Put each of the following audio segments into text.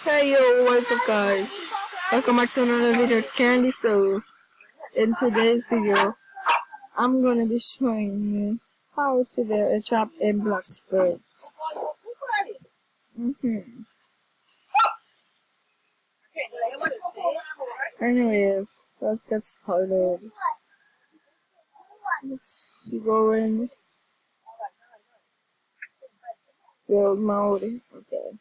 Hey yo, what's up guys? Welcome back to another video at Candy Stove. In today's video, I'm gonna be showing you how to build a shop in Bloxburg. Anyways, let's get started. Let's go in build mode. Okay.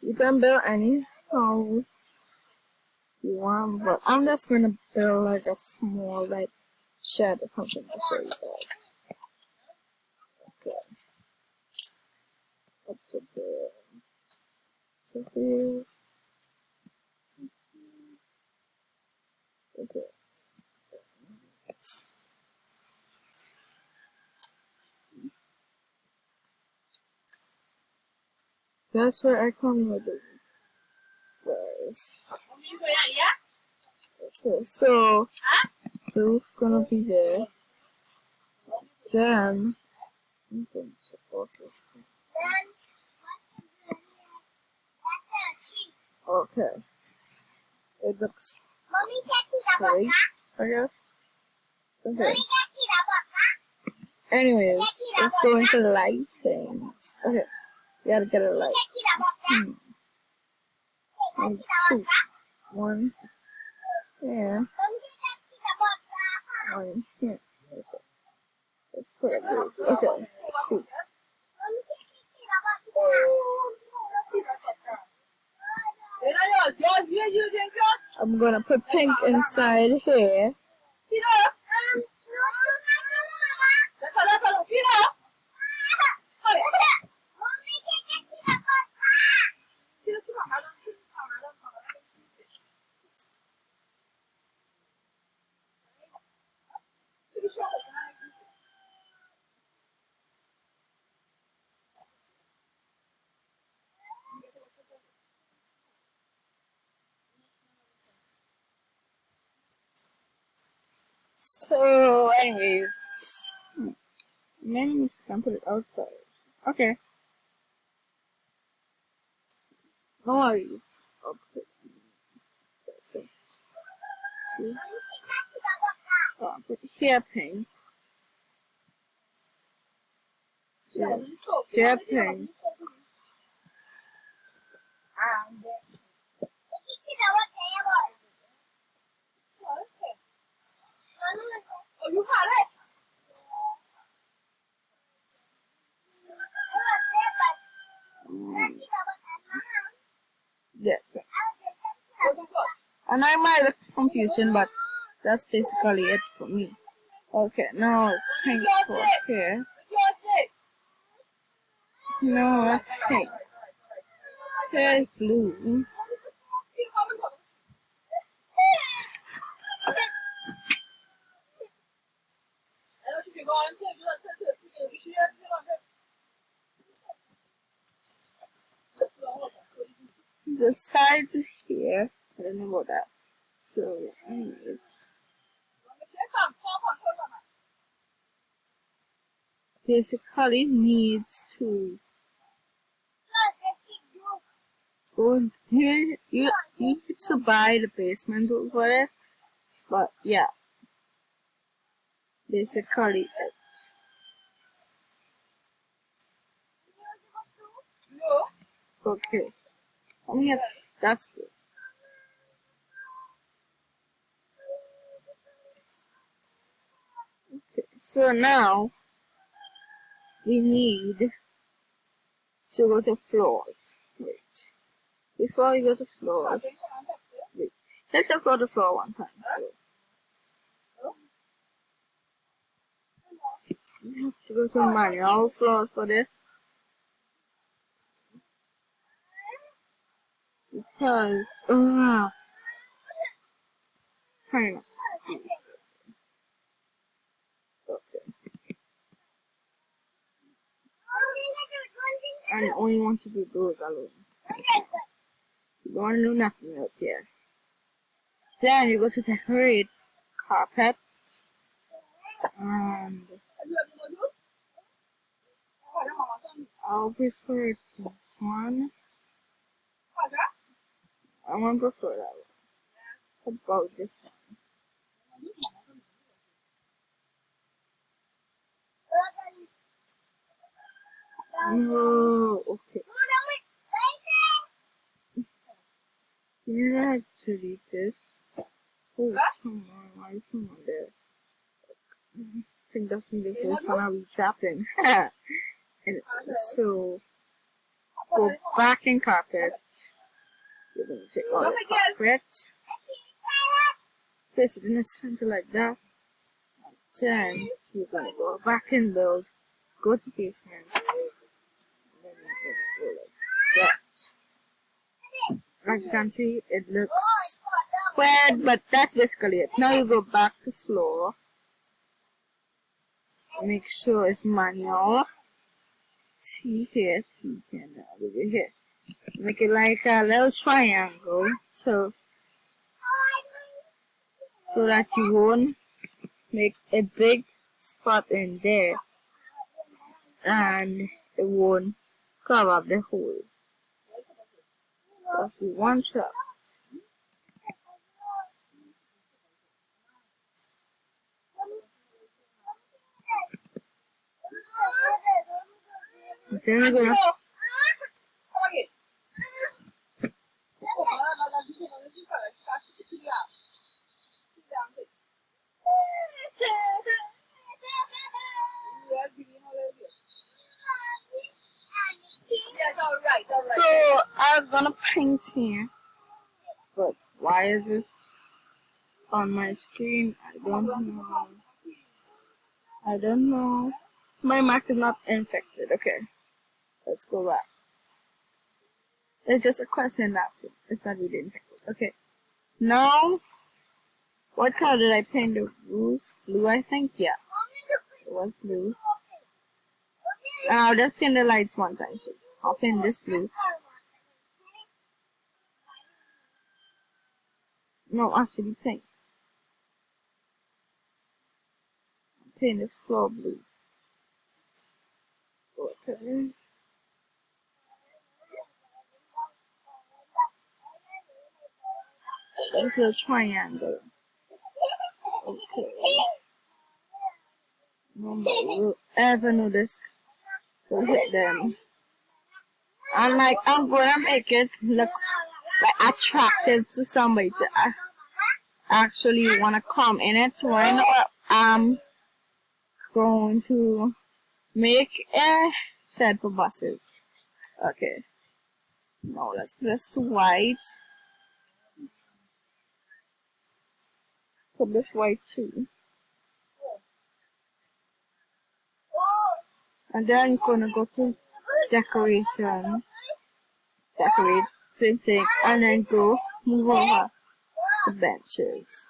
You can build any house you want, but I'm just gonna build like a small like shed or something to show you guys. Okay. Up to there. To here. Okay. That's where I come with it. Guys. Okay, so the roof gonna be there. Then I'm going to support this thing. Okay. It looks great, I guess. Okay. Anyways, let's go into the light thing. Okay. You gotta get a light. And two. One. Yeah. One here. Okay. Let's put it here. Okay. Two. I'm gonna put pink inside here. So, anyways, maybe we can put it outside. Okay. No worries. I'll put it. So, two. Oh, I'll put here pink. There pink. Yeah. And I might look confusing, but that's basically it for me. Okay, now it's pink for here. No, it's pink. Here's blue. The sides here. I don't know about that. So, anyways. Basically needs to go here. You need to buy the basement tool for it. But yeah. Basically it. Okay. That's good. Okay, so now we need to go to floors. Wait. Before we go to floors, wait. Let's just go to floor one time. So we have to go to manual floors for this. Because kind of. Okay. And only want to do those alone. You don't want to do nothing else here. Then you go to decorate carpets and I'll prefer this one. I won't prefer that one. What about this one? No, okay. You have to read this. Oh, someone, why is someone there? I think that's me the first one I'll be tapping. And so, go back in carpet. You're going to take all the carpet, place it in the center like that. Then, you're going to go back in build, go to basement, and then you're going to go like that. As you can see, it looks weird, but that's basically it. Now you go back to floor. Make sure it's manual. See here, see here, now over here. Make it like a little triangle, so that you won't make a big spot in there, and it won't cover up the hole. Just be one trap. Then we're gonna so I'm gonna paint here, but why is this on my screen? I don't know. I don't know. My Mac is not infected. Okay, let's go back. It's just a question now. It's not really infected. Okay. Now, what color did I paint the roofs? Blue, I think. Yeah, it was blue. I'll just paint the lights one time. So I'll paint this blue. No, actually pink. I'll paint the floor blue. Okay. This little triangle. Okay. Nobody will ever know this. We'll hit them. And like, I'm gonna make it look like attractive to somebody to actually wanna come in it. So I know I'm going to make a shed for buses. Okay. Now let's put this to white. Put this white too. And then I'm gonna go to decoration. Decorate, same thing, and then go move over the benches.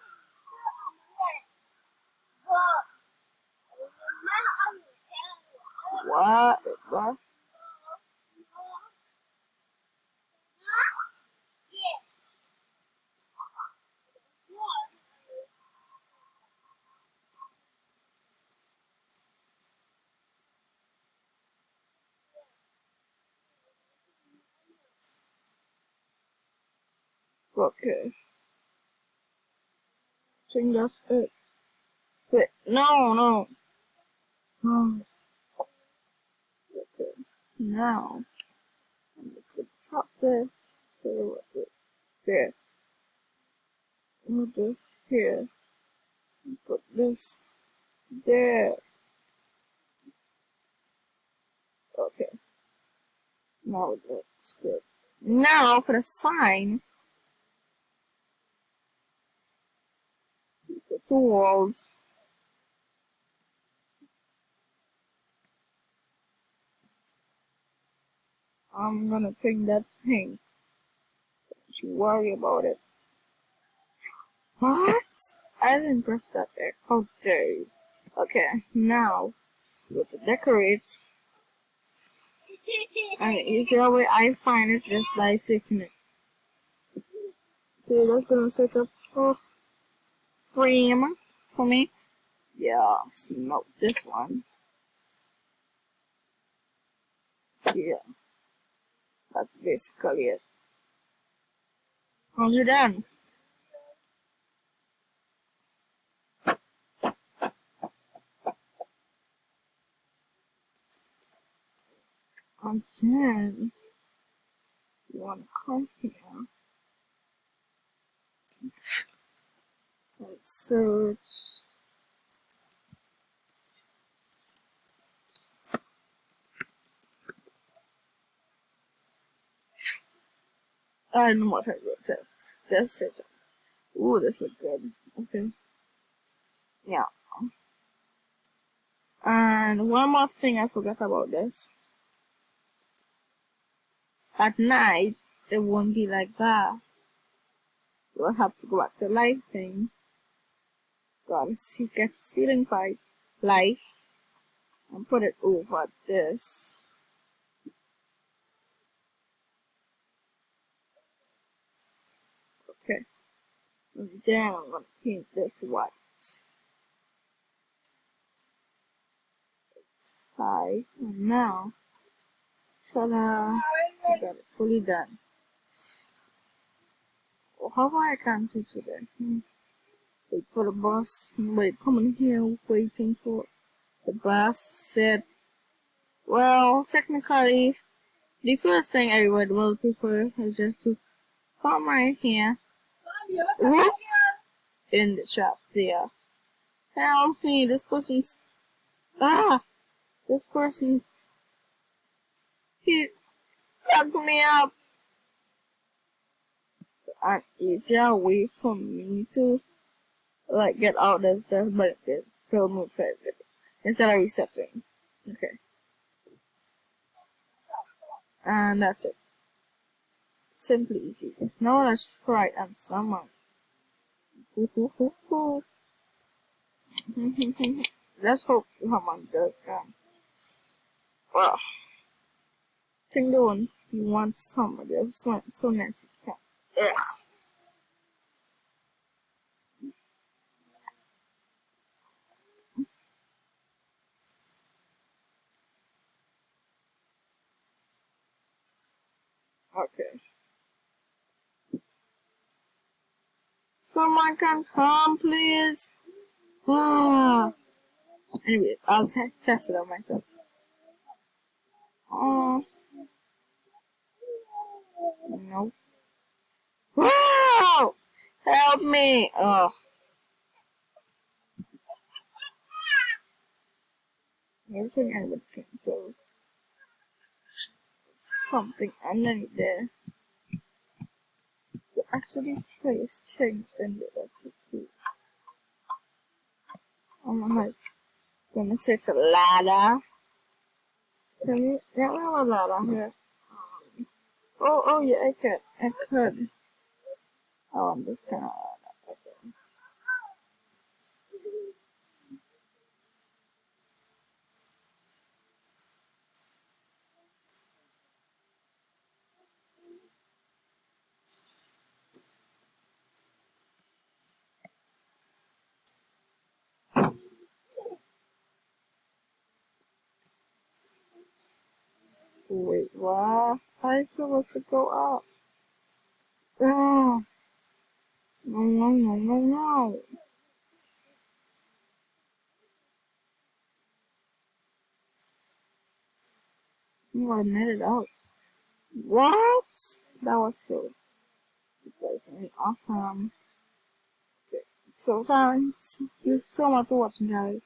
What? What? Okay. I think that's it. Wait, no. Oh, okay. Now, I'm just gonna top this. There. Move this here. Put this there. Okay. Now it looks good. Now for the sign. Put 2 walls. I'm gonna pick that pink. Don't you worry about it. What? I didn't press that there. How dare you? Okay, now go to decorate. And the easier way I find it just by setting it. So that's gonna set up for frame for me. Yeah, no, this one. Yeah, that's basically it. Are you done? And then you want to come here and search. I know what I wrote. Just search it. Ooh, this looks good. Okay. Yeah. And one more thing I forgot about this. At night, it won't be like that. You'll have to go back to lighting. Gotta see, get the ceiling pipe light and put it over this. Okay. And then I'm gonna paint this white. Hi. And now, ta-da! I got it fully done. Oh, how far I can see today? Wait for the bus. Wait, coming here waiting for the bus. Said, well, technically, the first thing everyone will prefer is just to come right here. Whoop, in the shop there. Help me, this person's. This person. He fucked me up. An easier way for me to like get out of stuff, but it will move further instead of resetting. Okay, and that's it. Simply easy. Now let's try and summon. Let's hope someone does come. Well, think the one you want somebody else so nice to come. Ugh. Okay. Someone can come, please. Anyway, I'll test it out myself. Oh, no. Wow! Help me! Oh. Everything I would cancel. Something underneath there. You actually place things in the recipe. I'm like, gonna search a ladder. Can you get me a ladder here? Oh, yeah, I could. Oh, I'm just gonna. Okay. Wait, what? I'm supposed to go up. Oh, no. I'm gonna net it out. What? That was so surprisingly awesome. Okay. So thanks you so much for watching, guys.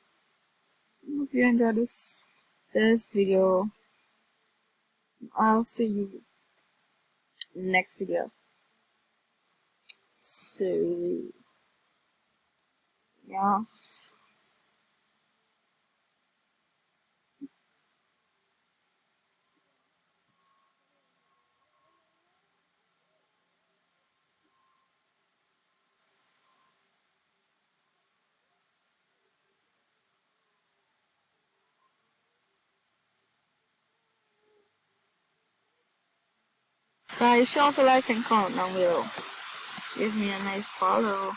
Hope you enjoyed this video. I'll see you next video. So yes. Guys, show us a like and comment down below. Give me a nice follow.